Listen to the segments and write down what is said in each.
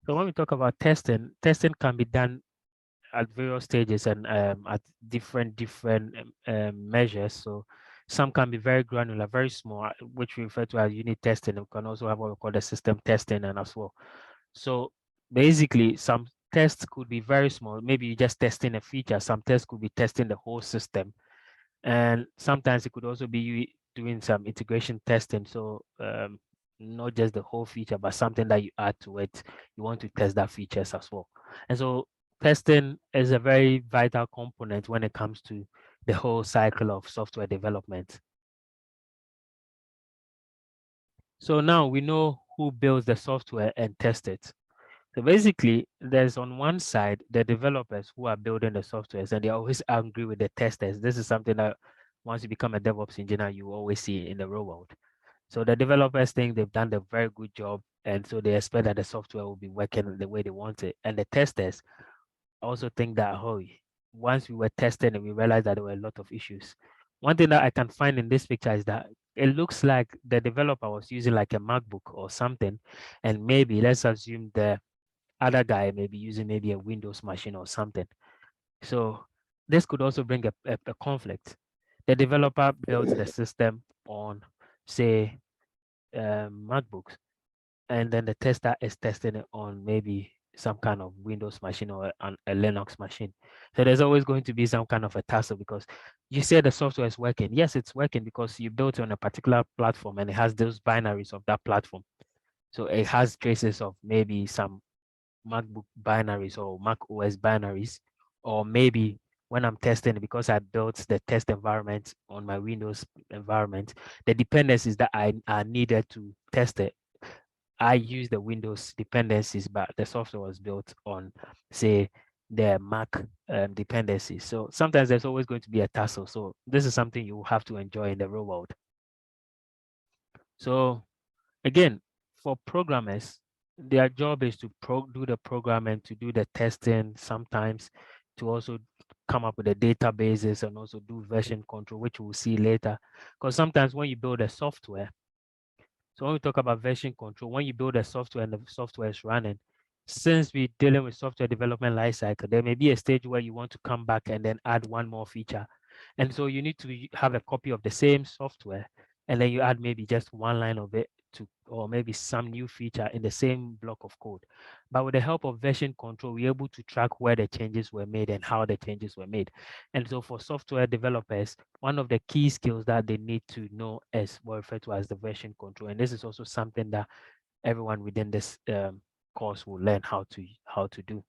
So when we talk about testing, testing can be done at various stages and at different measures. So some can be very granular, very small, which we refer to as unit testing. We can also have what we call the system testing and as well. So basically, some tests could be very small. Maybe you're just testing a feature. Some tests could be testing the whole system. And sometimes it could also be you doing some integration testing. So not just the whole feature, but something that you add to it. You want to test that features as well. And so testing is a very vital component when it comes to the whole cycle of software development. So now we know who builds the software and tests it. So basically, there's on one side the developers who are building the softwares, and they're always angry with the testers. This is something that once you become a DevOps engineer, you always see in the real world. So the developers think they've done a very good job, and so they expect that the software will be working the way they want it. And the testers also think that, oh, once we were testing and we realized that there were a lot of issues. One thing that I can find in this picture is that it looks like the developer was using like a MacBook or something, and maybe let's assume the other guy may be using maybe a Windows machine or something. So this could also bring a conflict. The developer builds the system on, say, MacBooks, and then the tester is testing it on maybe some kind of Windows machine or a Linux machine. So there's always going to be some kind of a tussle because you say the software is working. Yes, it's working because you built it on a particular platform and it has those binaries of that platform. So it has traces of maybe some MacBook binaries or Mac OS binaries, or maybe when I'm testing it, because I built the test environment on my Windows environment, the dependencies that I needed to test it, I use the Windows dependencies, but the software was built on, say, the Mac dependencies. So sometimes there's always going to be a tussle. So this is something you have to enjoy in the real world. So again, for programmers, their job is to do the programming, to do the testing, sometimes to also come up with the databases and also do version control, which we'll see later. Because sometimes when you build a software, so when we talk about version control, when you build a software and the software is running, since we're dealing with software development lifecycle, there may be a stage where you want to come back and then add one more feature. And so you need to have a copy of the same software, and then you add maybe just one line of it to, or maybe some new feature in the same block of code. But with the help of version control, we're able to track where the changes were made and how the changes were made. And so for software developers, one of the key skills that they need to know is what referred to as the version control. And this is also something that everyone within this course will learn how to do.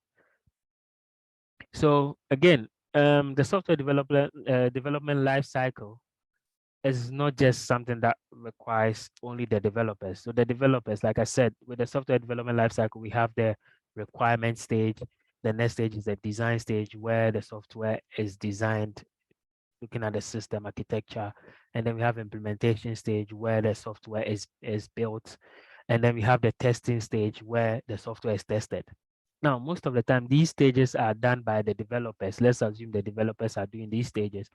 So again, the software development life cycle is not just something that requires only the developers. So the developers, like I said, with the software development lifecycle, we have the requirement stage. The next stage is the design stage where the software is designed, looking at the system architecture. And then we have implementation stage where the software is built. And then we have the testing stage where the software is tested. Now, most of the time, these stages are done by the developers. Let's assume the developers are doing these stages.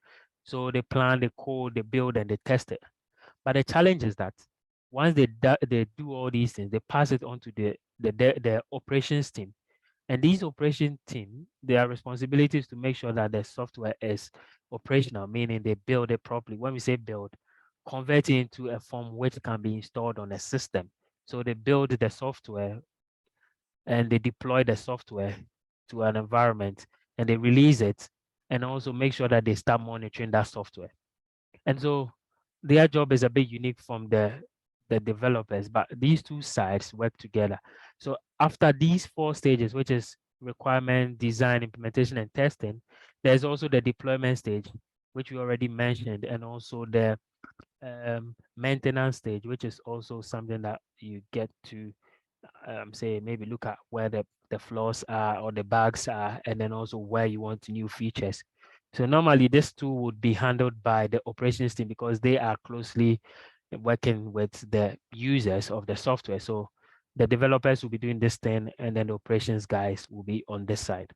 So they plan, they code, they build, and they test it. But the challenge is that once they do all these things, they pass it on to the operations team. And these operation team, their responsibility is to make sure that the software is operational, meaning they build it properly. When we say build, convert it into a form which can be installed on a system. So they build the software and they deploy the software to an environment and they release it and also make sure that they start monitoring that software. And so their job is a bit unique from the developers, but these two sides work together. So after these four stages, which is requirement, design, implementation, and testing, there's also the deployment stage, which we already mentioned, and also the maintenance stage, which is also something that you get to say maybe look at where the flaws are or the bugs are, and then also where you want new features. So normally this tool would be handled by the operations team because they are closely working with the users of the software. So the developers will be doing this thing and then the operations guys will be on this side.